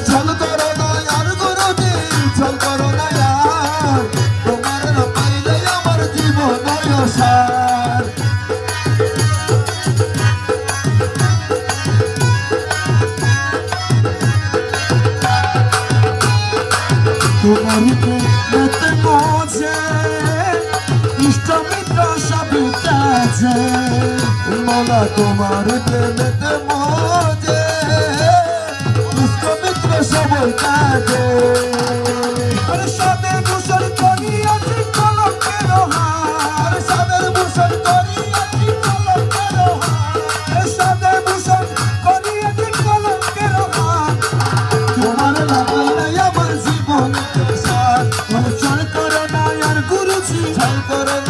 চল করো না আর গুরুজি চল করো না আর তোমার না পাইলে আমার জীবন সার তোমার প্রেমেতে মজে ইষ্ট মিত্র সবই কাছে মালা তোমার প্রেমেতে মজে সবই কাজে আরে সাদের ভূষণ করিয়াছি কলঙ্কের হার সাদের ভূষণ করিয়াছি কলঙ্কের হার সাদের ভূষণ করিয়াছি কলঙ্কের হার তোমার লাগাই আমার জীবন সার চল করো না আর গুরুজি চল করো